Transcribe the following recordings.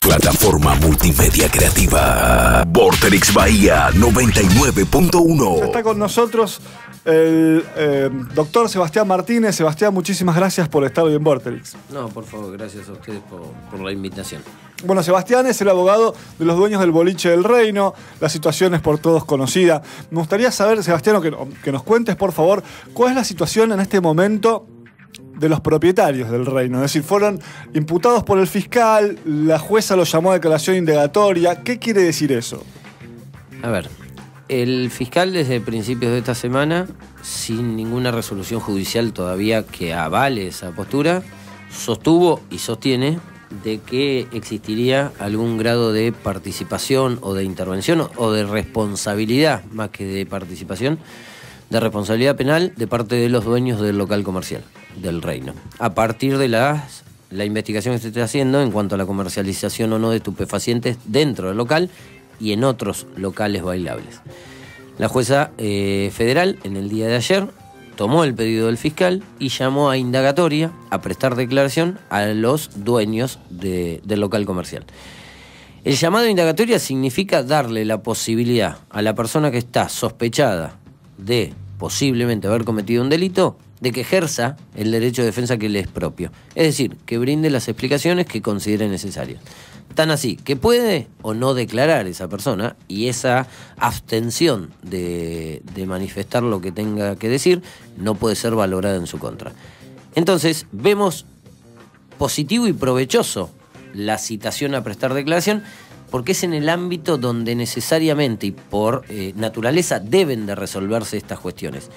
Plataforma multimedia creativa. Vorterix Bahía 99.1. Está con nosotros el doctor Sebastián Martínez. Sebastián, muchísimas gracias por estar hoy en Vorterix. No, por favor, gracias a ustedes por la invitación. Bueno, Sebastián es el abogado de los dueños del Boliche del Reino. La situación es por todos conocida. Me gustaría saber, Sebastián, que nos cuentes, por favor, cuál es la situación en este momento de los propietarios del Reino. Es decir, fueron imputados por el fiscal, la jueza los llamó a declaración indagatoria. ¿Qué quiere decir eso? A ver, el fiscal desde principios de esta semana, sin ninguna resolución judicial todavía que avale esa postura, sostuvo y sostiene de que existiría algún grado de participación o de intervención o de responsabilidad, más que de participación, de responsabilidad penal de parte de los dueños del local comercial del Reino, a partir de la investigación que se está haciendo en cuanto a la comercialización o no de estupefacientes dentro del local y en otros locales bailables. La jueza federal, en el día de ayer, tomó el pedido del fiscal y llamó a indagatoria, a prestar declaración a los dueños del local comercial. El llamado a indagatoria significa darle la posibilidad a la persona que está sospechada de posiblemente haber cometido un delito, de que ejerza el derecho de defensa que le es propio. Es decir, que brinde las explicaciones que considere necesarias. Tan así, que puede o no declarar esa persona, y esa abstención de manifestar lo que tenga que decir no puede ser valorada en su contra. Entonces, vemos positivo y provechoso la citación a prestar declaración, porque es en el ámbito donde necesariamente y por naturaleza deben de resolverse estas cuestiones.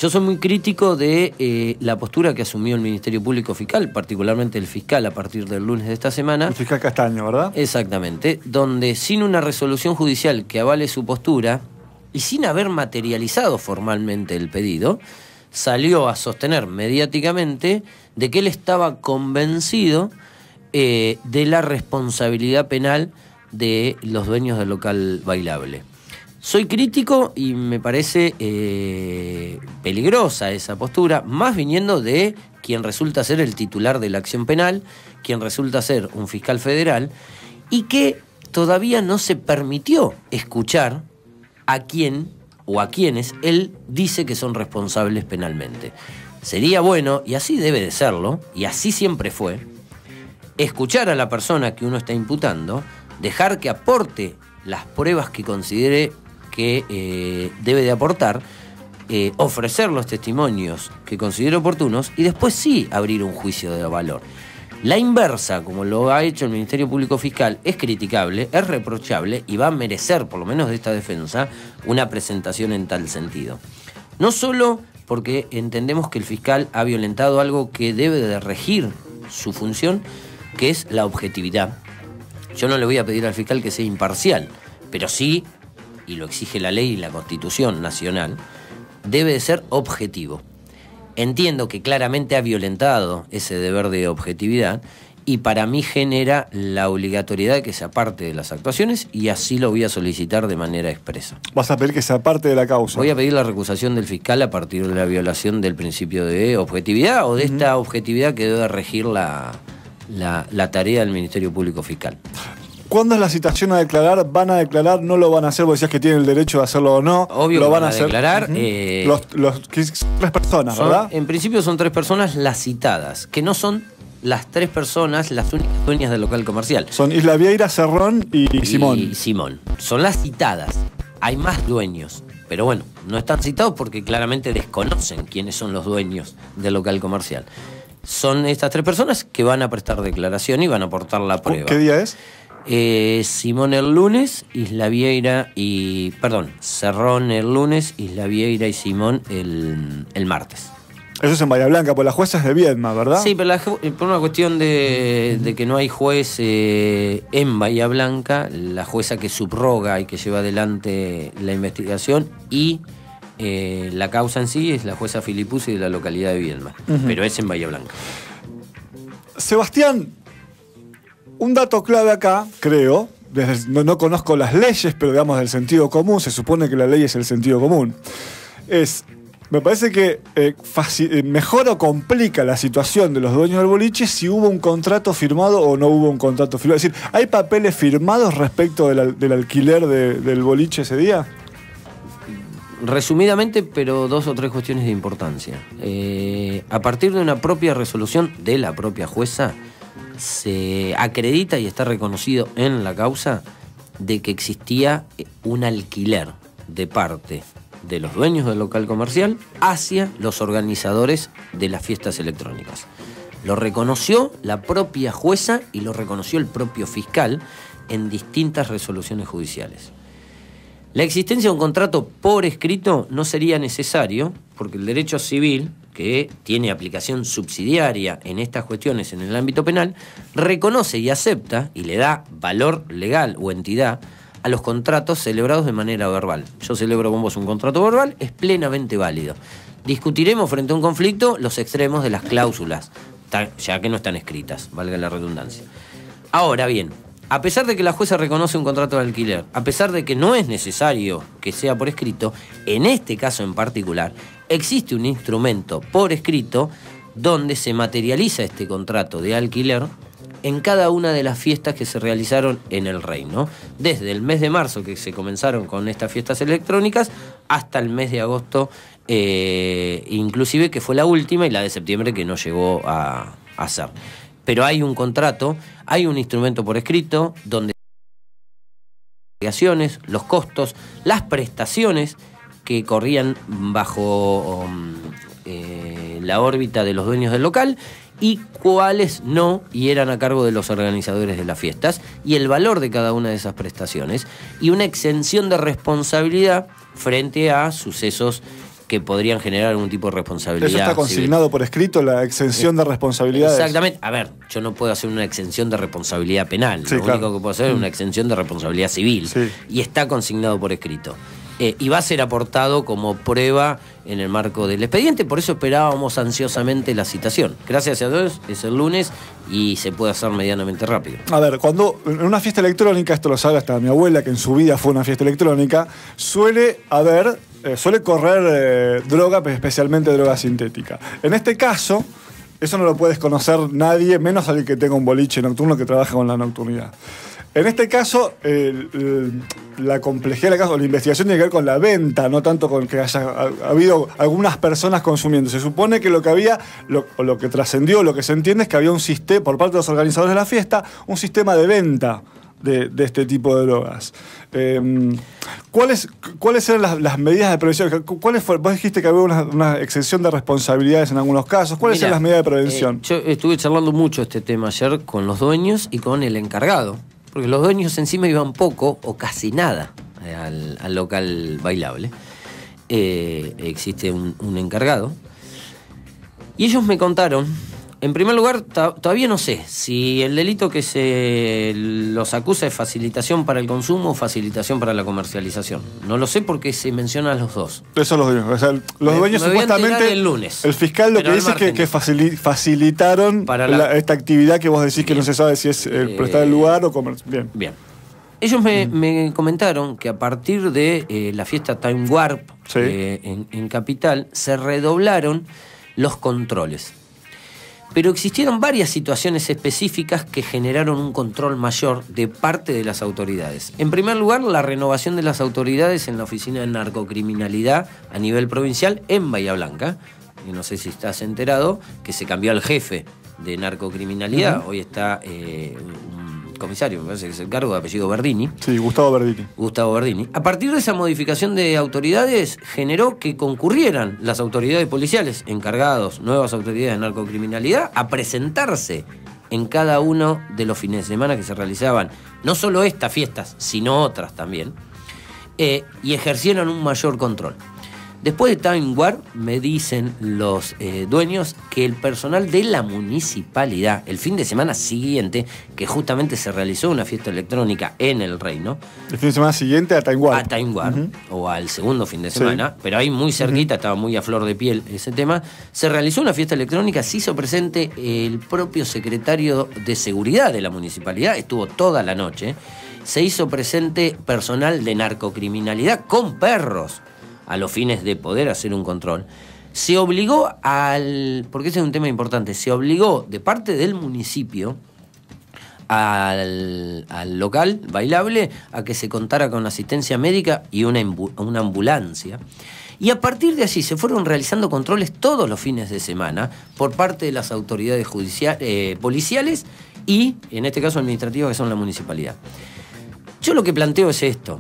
Yo soy muy crítico de la postura que asumió el Ministerio Público Fiscal, particularmente el fiscal a partir del lunes de esta semana. El fiscal Castaño, ¿verdad? Exactamente, donde sin una resolución judicial que avale su postura y sin haber materializado formalmente el pedido, salió a sostener mediáticamente de que él estaba convencido de la responsabilidad penal de los dueños del local bailable. Soy crítico y me parece peligrosa esa postura, más viniendo de quien resulta ser el titular de la acción penal, quien resulta ser un fiscal federal, y que todavía no se permitió escuchar a quién o a quienes él dice que son responsables penalmente. Sería bueno, y así debe de serlo, y así siempre fue, escuchar a la persona que uno está imputando, dejar que aporte las pruebas que considere que debe de aportar, ofrecer los testimonios que considere oportunos y después sí abrir un juicio de valor. La inversa, como lo ha hecho el Ministerio Público Fiscal, es criticable, es reprochable y va a merecer, por lo menos de esta defensa, una presentación en tal sentido. No solo porque entendemos que el fiscal ha violentado algo que debe de regir su función, que es la objetividad. Yo no le voy a pedir al fiscal que sea imparcial, pero sí, y lo exige la ley y la Constitución Nacional, debe de ser objetivo. Entiendo que claramente ha violentado ese deber de objetividad y para mí genera la obligatoriedad de que se aparte de las actuaciones y así lo voy a solicitar de manera expresa. ¿Vas a pedir que se aparte de la causa? Voy a pedir la recusación del fiscal a partir de la violación del principio de objetividad o de esta objetividad que debe regir la tarea del Ministerio Público Fiscal. ¿Cuándo es la citación a declarar? ¿Van a declarar? ¿No lo van a hacer? Vos decías que tienen el derecho de hacerlo o no. Obvio lo que van a hacer. Declarar. Tres personas, ¿verdad? En principio son 3 personas las citadas, que no son las 3 personas las únicas dueñas del local comercial. Son Isla Vieira, Cerrón y Simón. Y Simón. Son las citadas. Hay más dueños. Pero bueno, no están citados porque claramente desconocen quiénes son los dueños del local comercial. Son estas 3 personas que van a prestar declaración y van a aportar la prueba. ¿Qué día es? Simón el lunes, Isla Vieira y... Perdón, Cerrón el lunes, Isla Vieira y Simón el martes. Eso es en Bahía Blanca, pues la jueza es de Viedma, ¿verdad? Sí, pero por una cuestión de que no hay juez en Bahía Blanca, la jueza que subroga y que lleva adelante la investigación y la causa en sí es la jueza Filipuzzi de la localidad de Viedma, pero es en Bahía Blanca. Sebastián, un dato clave acá, creo, no conozco las leyes, pero digamos del sentido común, se supone que la ley es el sentido común, es Me parece que mejora o complica la situación de los dueños del boliche si hubo un contrato firmado o no hubo un contrato firmado. Es decir, ¿hay papeles firmados respecto del alquiler del boliche ese día? Resumidamente, pero 2 o 3 cuestiones de importancia. A partir de una propia resolución de la propia jueza, se acredita y está reconocido en la causa de que existía un alquiler de parte de los dueños del local comercial hacia los organizadores de las fiestas electrónicas. Lo reconoció la propia jueza y lo reconoció el propio fiscal en distintas resoluciones judiciales. La existencia de un contrato por escrito no sería necesario, porque el derecho civil, que tiene aplicación subsidiaria en estas cuestiones en el ámbito penal, reconoce y acepta y le da valor legal o entidad a los contratos celebrados de manera verbal. Yo celebro con vos un contrato verbal, es plenamente válido. Discutiremos frente a un conflicto los extremos de las cláusulas, ya que no están escritas, valga la redundancia. Ahora bien, a pesar de que la jueza reconoce un contrato de alquiler, a pesar de que no es necesario que sea por escrito, en este caso en particular, existe un instrumento por escrito donde se materializa este contrato de alquiler en cada una de las fiestas que se realizaron en el reino, desde el mes de marzo, que se comenzaron con estas fiestas electrónicas, hasta el mes de agosto, inclusive que fue la última, y la de septiembre que no llegó a ser. Pero hay un contrato, hay un instrumento por escrito donde los costos, las prestaciones que corrían bajo la órbita de los dueños del local y cuáles no, y eran a cargo de los organizadores de las fiestas, y el valor de cada una de esas prestaciones, y una exención de responsabilidad frente a sucesos que podrían generar algún tipo de responsabilidad. ¿Eso está consignado civil por escrito, la exención de responsabilidades? Exactamente. A ver, yo no puedo hacer una exención de responsabilidad penal. Sí, Lo claro. único que puedo hacer es una exención de responsabilidad civil. Sí. Y está consignado por escrito. Y va a ser aportado como prueba en el marco del expediente. Por eso esperábamos ansiosamente la citación. Gracias a Dios, es el lunes y se puede hacer medianamente rápido. A ver, cuando en una fiesta electrónica, esto lo sabe hasta mi abuela, que en su vida fue una fiesta electrónica, suele correr droga, especialmente droga sintética. En este caso, eso no lo puedes conocer nadie, menos alguien que tenga un boliche nocturno que trabaja con la nocturnidad. En este caso, la complejidad del caso, la investigación tiene que ver con la venta, no tanto con que haya habido algunas personas consumiendo. Se supone que lo que había, lo que trascendió, lo que se entiende es que había un sistema, por parte de los organizadores de la fiesta, un sistema de venta de este tipo de drogas. ¿Cuáles eran las medidas de prevención? Vos dijiste que había una exención de responsabilidades en algunos casos. ¿Cuáles eran las medidas de prevención? Yo estuve charlando mucho este tema ayer con los dueños y con el encargado, porque los dueños encima iban poco o casi nada al local bailable. Existe un encargado. Y ellos me contaron, en primer lugar, todavía no sé si el delito que se los acusa es facilitación para el consumo o facilitación para la comercialización. No lo sé porque se mencionan los dos. Eso los dueños. O sea, los dueños supuestamente. El lunes. El fiscal lo que dice es que facilitaron esta actividad que vos decís que no se sabe si es prestar el lugar o comer. Bien. Ellos me comentaron que a partir de la fiesta Time Warp sí. En Capital se redoblaron los controles. Pero existieron varias situaciones específicas que generaron un control mayor de parte de las autoridades. En primer lugar, la renovación de las autoridades en la Oficina de Narcocriminalidad a nivel provincial en Bahía Blanca. Y no sé si estás enterado que se cambió al jefe de narcocriminalidad. Uh-huh. Hoy está un comisario, me parece que es el cargo, de apellido Verdini. Sí, Gustavo Verdini. A partir de esa modificación de autoridades, generó que concurrieran las autoridades policiales, encargados, nuevas autoridades de narcocriminalidad, a presentarse en cada uno de los fines de semana que se realizaban, no solo estas fiestas, sino otras también, y ejercieron un mayor control. Después de Time Warp, me dicen los dueños que el personal de la municipalidad, el fin de semana siguiente, que justamente se realizó una fiesta electrónica en el Reino. El fin de semana siguiente a Time Warp. A Time Warp, uh-huh. O al segundo fin de semana, sí. Pero ahí muy cerquita, uh-huh. Estaba muy a flor de piel ese tema. Se realizó una fiesta electrónica, se hizo presente el propio secretario de Seguridad de la municipalidad, estuvo toda la noche. Se hizo presente personal de narcocriminalidad con perros. a los fines de poder hacer un control, se obligó porque ese es un tema importante, se obligó de parte del municipio al local bailable a que se contara con asistencia médica y una ambulancia. Y a partir de allí se fueron realizando controles todos los fines de semana por parte de las autoridades policiales y, en este caso, administrativas, que son la municipalidad. Yo lo que planteo es esto.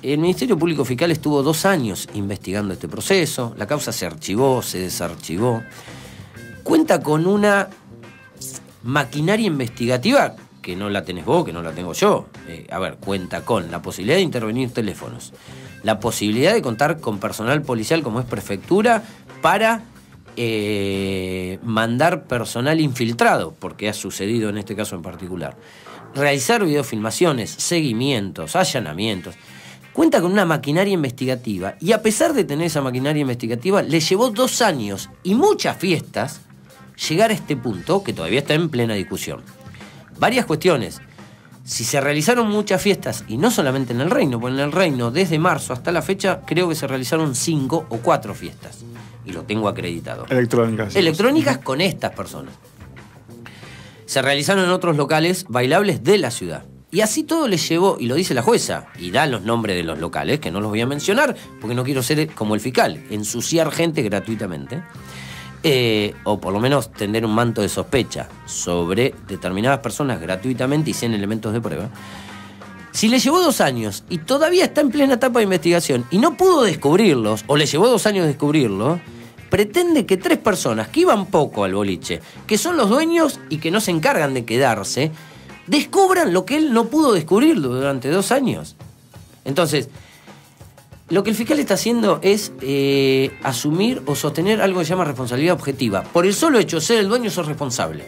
El Ministerio Público Fiscal estuvo 2 años investigando este proceso, la causa se archivó, se desarchivó. Cuenta con una maquinaria investigativa que no la tenés vos, que no la tengo yo. Cuenta con la posibilidad de intervenir teléfonos, la posibilidad de contar con personal policial como es prefectura para mandar personal infiltrado, porque ha sucedido en este caso en particular. Realizar videofilmaciones, seguimientos, allanamientos. Cuenta con una maquinaria investigativa y a pesar de tener esa maquinaria investigativa, le llevó 2 años y muchas fiestas llegar a este punto que todavía está en plena discusión. Varias cuestiones. Si se realizaron muchas fiestas, y no solamente en el Reino, porque en el Reino desde marzo hasta la fecha creo que se realizaron 5 o 4 fiestas. Y lo tengo acreditado. Electrónicas. Electrónicas con estas personas. Se realizaron en otros locales bailables de la ciudad. Y así todo les llevó, y lo dice la jueza, y da los nombres de los locales, que no los voy a mencionar, porque no quiero ser como el fiscal, ensuciar gente gratuitamente. O por lo menos tender un manto de sospecha sobre determinadas personas gratuitamente y sin elementos de prueba. Si le llevó 2 años y todavía está en plena etapa de investigación y no pudo descubrirlos, o le llevó 2 años descubrirlos, pretende que 3 personas que iban poco al boliche, que son los dueños y que no se encargan de quedarse, descubran lo que él no pudo descubrir durante 2 años. Entonces, lo que el fiscal está haciendo es asumir o sostener algo que se llama responsabilidad objetiva. Por el solo hecho de ser el dueño, sos responsable.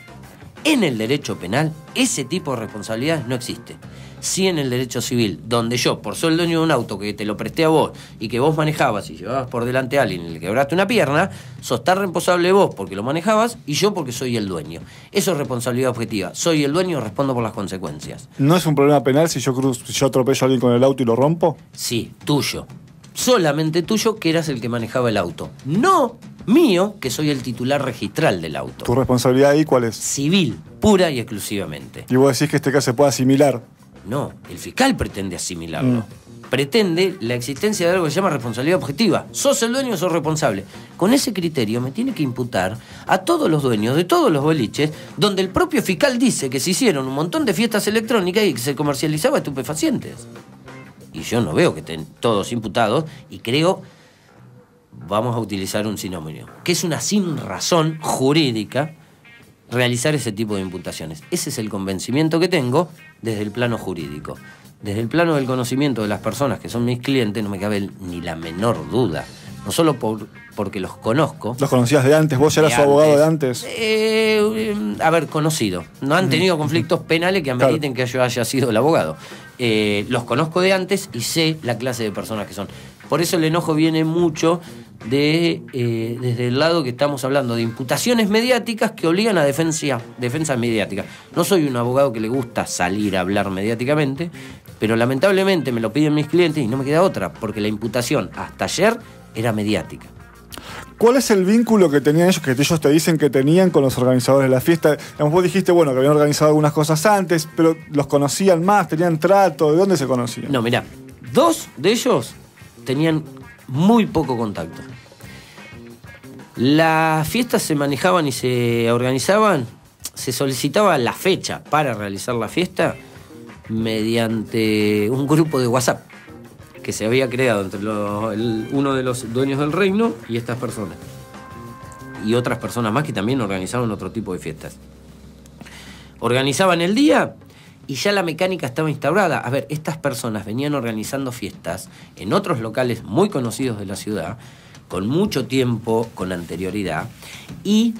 En el derecho penal, ese tipo de responsabilidad no existe. Sí en el derecho civil, donde yo, por ser el dueño de un auto que te lo presté a vos y que vos manejabas y llevabas por delante a alguien y le quebraste una pierna, sos tan responsable vos porque lo manejabas y yo porque soy el dueño. Eso es responsabilidad objetiva. Soy el dueño y respondo por las consecuencias. ¿No es un problema penal si yo atropello a alguien con el auto y lo rompo? Sí, tuyo. Solamente tuyo, que eras el que manejaba el auto. No mío, que soy el titular registral del auto. ¿Tu responsabilidad ahí cuál es? Civil, pura y exclusivamente. ¿Y vos decís que este caso se puede asimilar? No, el fiscal pretende asimilarlo. Pretende la existencia de algo que se llama responsabilidad objetiva. Sos el dueño, sos responsable. Con ese criterio me tiene que imputar a todos los dueños de todos los boliches, donde el propio fiscal dice que se hicieron un montón de fiestas electrónicas y que se comercializaba estupefacientes. Y yo no veo que estén todos imputados y creo, vamos a utilizar un sinónimo, que es una sin razón jurídica realizar ese tipo de imputaciones. Ese es el convencimiento que tengo desde el plano jurídico. Desde el plano del conocimiento de las personas que son mis clientes no me cabe ni la menor duda. No solo porque los conozco. ¿Los conocías de antes? ¿Vos ya eras su abogado de antes? Conocido. No han tenido conflictos penales que ameriten que yo haya sido el abogado. Los conozco de antes y sé la clase de personas que son. Por eso el enojo viene mucho desde el lado que estamos hablando de imputaciones mediáticas que obligan a defensa mediática. No soy un abogado que le gusta salir a hablar mediáticamente, pero lamentablemente me lo piden mis clientes y no me queda otra, porque la imputación hasta ayer era mediática. ¿Cuál es el vínculo que tenían ellos, que ellos te dicen que tenían con los organizadores de la fiesta? Digamos, vos dijiste, bueno, que habían organizado algunas cosas antes, pero ¿los conocían más? ¿Tenían trato? ¿De dónde se conocían? No, mirá, 2 de ellos tenían muy poco contacto. Las fiestas se manejaban y se organizaban, se solicitaba la fecha para realizar la fiesta mediante un grupo de WhatsApp que se había creado entre uno de los dueños del reino y estas personas. Y otras personas más que también organizaban otro tipo de fiestas. Organizaban el día y ya la mecánica estaba instaurada. A ver, estas personas venían organizando fiestas en otros locales muy conocidos de la ciudad, con mucho tiempo, con anterioridad, y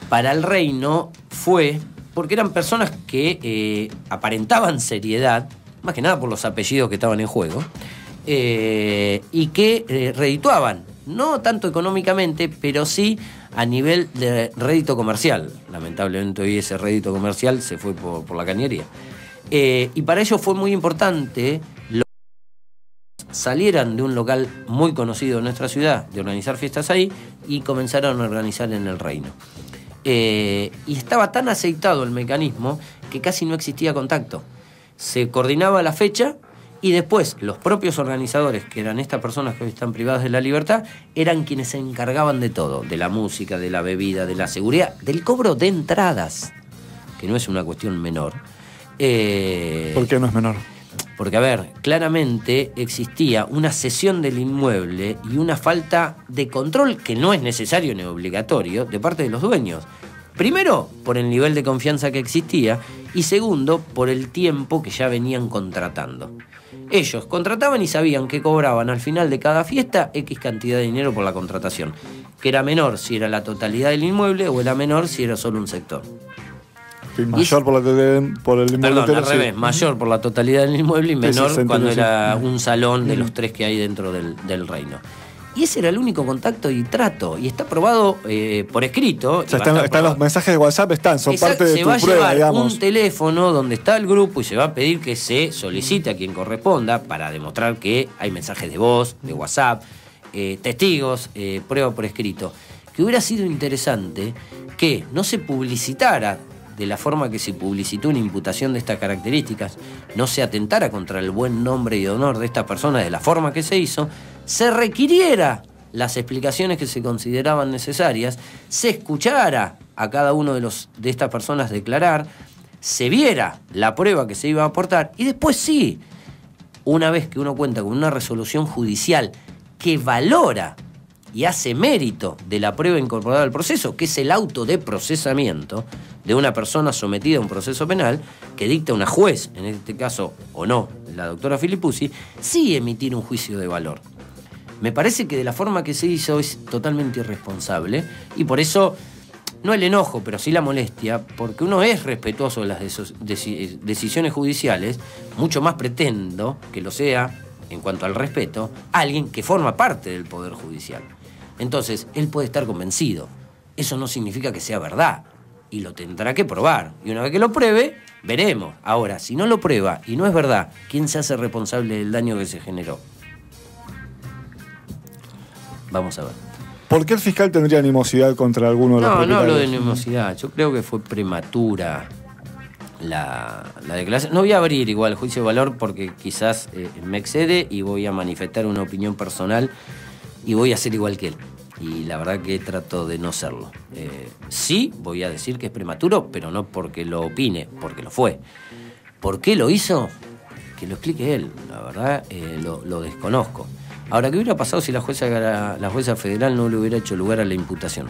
para el reino fue porque eran personas que aparentaban seriedad, más que nada por los apellidos que estaban en juego, y que redituaban, no tanto económicamente, pero sí a nivel de rédito comercial. Lamentablemente hoy ese rédito comercial se fue por la cañería. Y para ello fue muy importante salieran de un local muy conocido en nuestra ciudad, de organizar fiestas ahí, y comenzaron a organizar en el Reino. Y estaba tan aceitado el mecanismo que casi no existía contacto. Se coordinaba la fecha y después los propios organizadores, que eran estas personas que hoy están privadas de la libertad, eran quienes se encargaban de todo, de la música, de la bebida, de la seguridad, del cobro de entradas, que no es una cuestión menor. ¿Por qué no es menor? Porque, a ver, claramente existía una cesión del inmueble y una falta de control, que no es necesario ni obligatorio, de parte de los dueños. Primero, por el nivel de confianza que existía, y segundo, por el tiempo que ya venían contratando. Ellos contrataban y sabían que cobraban al final de cada fiesta X cantidad de dinero por la contratación, que era menor si era la totalidad del inmueble o era menor si era solo un sector. Sí, mayor por el inmueble. Perdón, al revés, mayor por la totalidad del inmueble y menor cuando era un salón de los 3 que hay dentro del Reino. Y ese era el único contacto y trato. Y está aprobado por escrito. O sea, están los mensajes de WhatsApp, son parte de tu prueba, digamos. Se va a llevar un teléfono donde está el grupo y se va a pedir que se solicite a quien corresponda para demostrar que hay mensajes de voz, de WhatsApp, testigos, prueba por escrito. Que hubiera sido interesante que no se publicitara de la forma que se publicitó una imputación de estas características, no se atentara contra el buen nombre y honor de esta persona de la forma que se hizo, se requiriera las explicaciones que se consideraban necesarias, se escuchara a cada uno de estas personas declarar, se viera la prueba que se iba a aportar y después sí, una vez que uno cuenta con una resolución judicial que valora y hace mérito de la prueba incorporada al proceso, que es el auto de procesamiento de una persona sometida a un proceso penal, que dicta una juez, en este caso, o no, la doctora Filipuzzi, sí emitir un juicio de valor. Me parece que de la forma que se hizo es totalmente irresponsable, y por eso, no el enojo, pero sí la molestia, porque uno es respetuoso de las decisiones judiciales, mucho más pretendo que lo sea, en cuanto al respeto, alguien que forma parte del Poder Judicial. Entonces, él puede estar convencido. Eso no significa que sea verdad. Y lo tendrá que probar. Y una vez que lo pruebe, veremos. Ahora, si no lo prueba y no es verdad, ¿quién se hace responsable del daño que se generó? Vamos a ver. ¿Por qué el fiscal tendría animosidad contra alguno de los propietarios? No hablo de animosidad. Yo creo que fue prematura la declaración. No voy a abrir igual el juicio de valor porque quizás me excede y voy a manifestar una opinión personal y voy a ser igual que él. Y la verdad que trato de no serlo. Sí, voy a decir que es prematuro, pero no porque lo opine, porque lo fue. ¿Por qué lo hizo? Que lo explique él. La verdad, lo desconozco. Ahora, ¿qué hubiera pasado si la jueza federal no le hubiera hecho lugar a la imputación?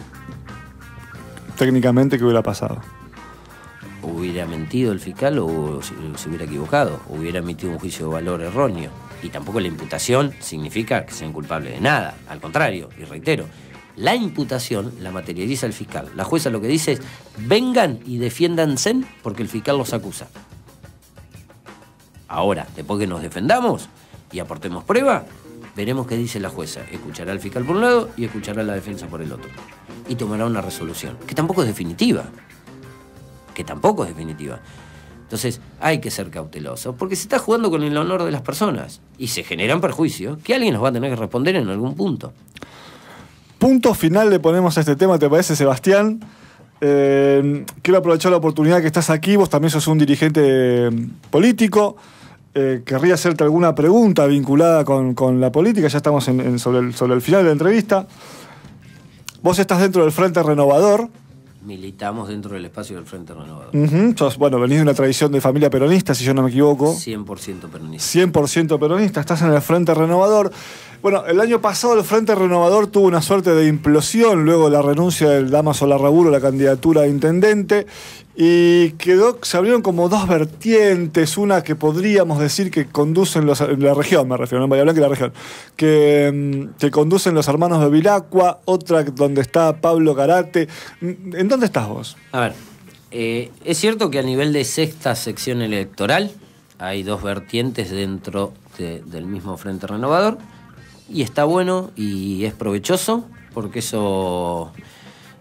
Técnicamente, ¿qué hubiera pasado? ¿Hubiera mentido el fiscal o se hubiera equivocado? ¿O hubiera emitido un juicio de valor erróneo? Y tampoco la imputación significa que sean culpables de nada. Al contrario, y reitero, la imputación la materializa el fiscal. La jueza lo que dice es, vengan y defiéndanse porque el fiscal los acusa. Ahora, después que nos defendamos y aportemos prueba, veremos qué dice la jueza. Escuchará al fiscal por un lado y escuchará a la defensa por el otro. Y tomará una resolución, que tampoco es definitiva. Entonces hay que ser cauteloso, porque se está jugando con el honor de las personas y se generan perjuicios que alguien nos va a tener que responder en algún punto. Punto final le ponemos a este tema, ¿te parece, Sebastián? Quiero aprovechar la oportunidad que estás aquí, vos también sos un dirigente político. Querría hacerte alguna pregunta vinculada con la política, ya estamos sobre el final de la entrevista. Vos estás dentro del Frente Renovador. Militamos dentro del espacio del Frente Renovador. Venís de una tradición de familia peronista, si yo no me equivoco. 100% peronista. 100% peronista, estás en el Frente Renovador. Bueno, el año pasado el Frente Renovador tuvo una suerte de implosión luego de la renuncia del Dámaso Larraburu a la candidatura de intendente y se abrieron como dos vertientes, una que podríamos decir que conducen la región, me refiero, no en Bahía Blanca, la región, que conducen los hermanos de Vilacqua, otra donde está Pablo Carate. ¿En dónde estás vos? A ver, es cierto que a nivel de sexta sección electoral hay dos vertientes dentro del mismo Frente Renovador. Y está bueno y es provechoso porque eso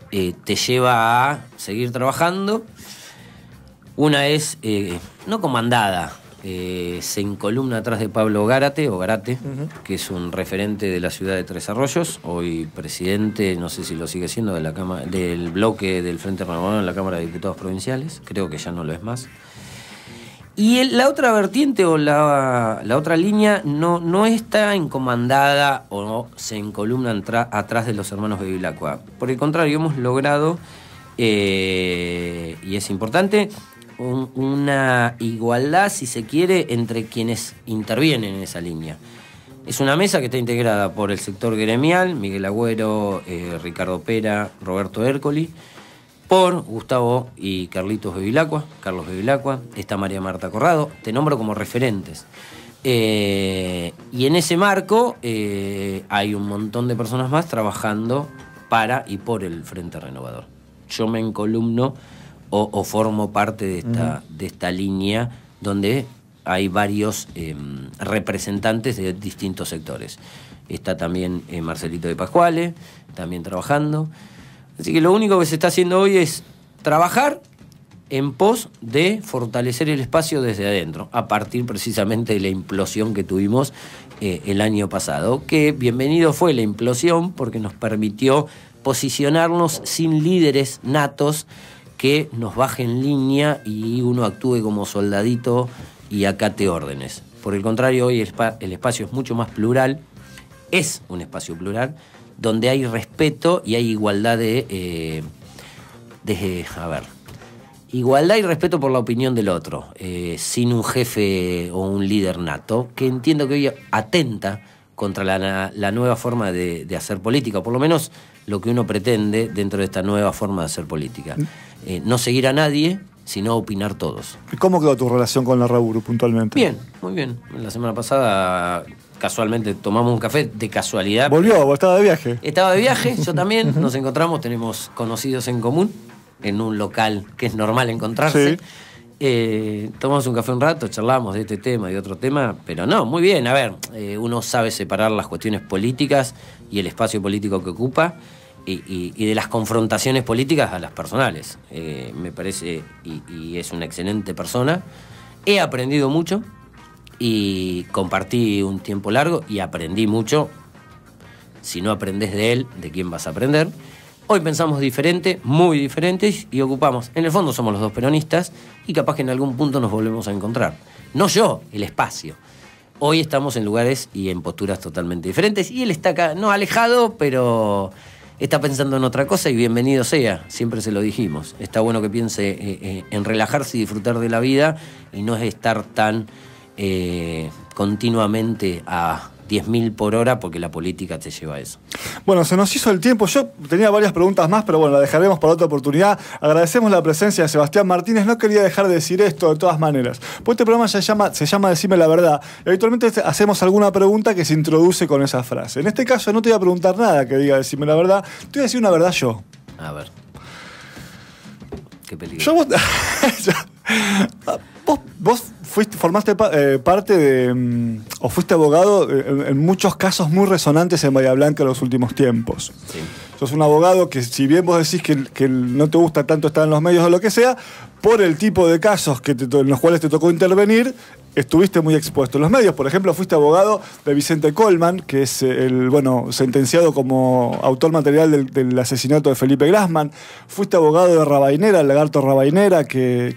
te lleva a seguir trabajando. Una es no comandada, se encolumna atrás de Pablo Gárate, que es un referente de la ciudad de Tres Arroyos, hoy presidente, no sé si lo sigue siendo, de la Cámara, del bloque del Frente Renovador en la Cámara de Diputados Provinciales, creo que ya no lo es más. Y la otra vertiente o la otra línea no está encomandada o no se encolumna atrás de los hermanos Bevilacqua. Por el contrario, hemos logrado, y es importante, una igualdad, si se quiere, entre quienes intervienen en esa línea. Es una mesa que está integrada por el sector gremial, Miguel Agüero, Ricardo Pera, Roberto Ércoli, por Gustavo y Carlos Bevilacqua, está María Marta Corrado, te nombro como referentes. Y en ese marco hay un montón de personas más trabajando para y por el Frente Renovador. Yo me encolumno o formo parte de esta línea donde hay varios representantes de distintos sectores. Está también Marcelito de Pascuale, también trabajando. Así que lo único que se está haciendo hoy es trabajar en pos de fortalecer el espacio desde adentro, a partir precisamente de la implosión que tuvimos el año pasado, que bienvenido fue la implosión porque nos permitió posicionarnos sin líderes natos que nos bajen línea y uno actúe como soldadito y acate órdenes. Por el contrario, hoy el espacio es mucho más plural, es un espacio plural, donde hay respeto y hay igualdad igualdad y respeto por la opinión del otro, sin un jefe o un líder nato, que entiendo que hoy atenta contra la nueva forma de hacer política, o por lo menos lo que uno pretende dentro de esta nueva forma de hacer política. No seguir a nadie, sino opinar todos. ¿Y cómo quedó tu relación con Larraburu puntualmente? Bien, muy bien. La semana pasada casualmente tomamos un café de casualidad. ¿Volvió o estaba de viaje? Estaba de viaje, yo también. Nos encontramos, tenemos conocidos en común, en un local que es normal encontrarse. Sí. Tomamos un café un rato, charlamos de este tema y de otro tema, pero no, muy bien. A ver, uno sabe separar las cuestiones políticas y el espacio político que ocupa y de las confrontaciones políticas a las personales. Me parece, y es una excelente persona. He aprendido mucho y compartí un tiempo largo y aprendí mucho. Si no aprendes de él, ¿de quién vas a aprender? Hoy pensamos diferente, muy diferentes, y ocupamos. En el fondo somos los dos peronistas y capaz que en algún punto nos volvemos a encontrar. No yo, el espacio. Hoy estamos en lugares y en posturas totalmente diferentes y él está acá, no alejado, pero está pensando en otra cosa y bienvenido sea. Siempre se lo dijimos. Está bueno que piense en relajarse y disfrutar de la vida y no es estar tan continuamente a 10.000 por hora, porque la política te lleva a eso. Bueno, se nos hizo el tiempo. Yo tenía varias preguntas más, pero bueno, la dejaremos para otra oportunidad. Agradecemos la presencia de Sebastián Martínez. No quería dejar de decir esto de todas maneras. Pues este programa se llama Decime la Verdad. Y habitualmente hacemos alguna pregunta que se introduce con esa frase. En este caso no te voy a preguntar nada que diga Decime la Verdad. Te voy a decir una verdad yo. A ver. Qué peligro. Vos formaste parte de, o fuiste abogado en muchos casos muy resonantes en Bahía Blanca en los últimos tiempos. Sí. Sos un abogado que, si bien vos decís que no te gusta tanto estar en los medios o lo que sea, por el tipo de casos en los cuales te tocó intervenir, estuviste muy expuesto en los medios. Por ejemplo, fuiste abogado de Vicente Colman, que es sentenciado como autor material del asesinato de Felipe Grassman. Fuiste abogado de Rabainera, el lagarto Rabainera, que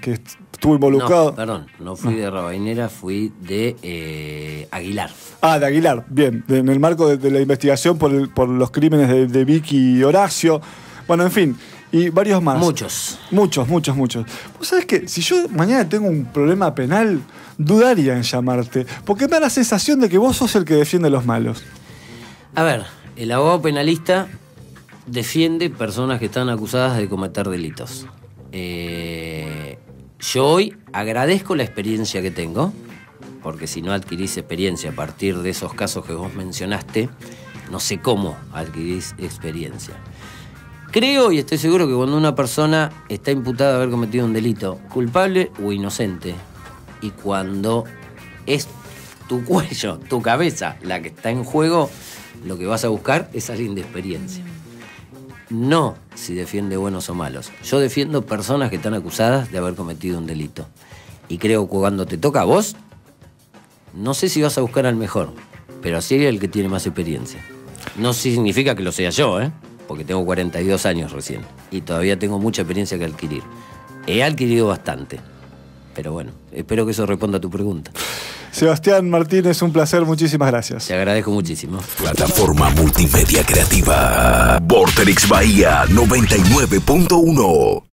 estuvo involucrado. No fui de Rabainera, fui de Aguilar. Ah, de Aguilar, bien. En el marco de la investigación por los crímenes de Vicky y Horacio. Bueno, en fin. Y varios más. Muchos. Muchos. Vos sabés que si yo mañana tengo un problema penal, dudaría en llamarte. Porque me da la sensación de que vos sos el que defiende a los malos. A ver, el abogado penalista defiende personas que están acusadas de cometer delitos. Yo hoy agradezco la experiencia que tengo, porque si no adquirís experiencia a partir de esos casos que vos mencionaste, no sé cómo adquirís experiencia. Creo y estoy seguro que cuando una persona está imputada de haber cometido un delito, culpable o inocente, y cuando es tu cuello, tu cabeza, la que está en juego, lo que vas a buscar es alguien de experiencia. No si defiende buenos o malos. Yo defiendo personas que están acusadas de haber cometido un delito. Y creo que cuando te toca a vos, No sé si vas a buscar al mejor, pero sí el que tiene más experiencia. No significa que lo sea yo, porque tengo 42 años recién y todavía tengo mucha experiencia que adquirir. He adquirido bastante, pero bueno, espero que eso responda a tu pregunta. Sebastián Martínez, un placer, muchísimas gracias. Te agradezco muchísimo. Plataforma multimedia creativa. Vorterix Bahía 99.1.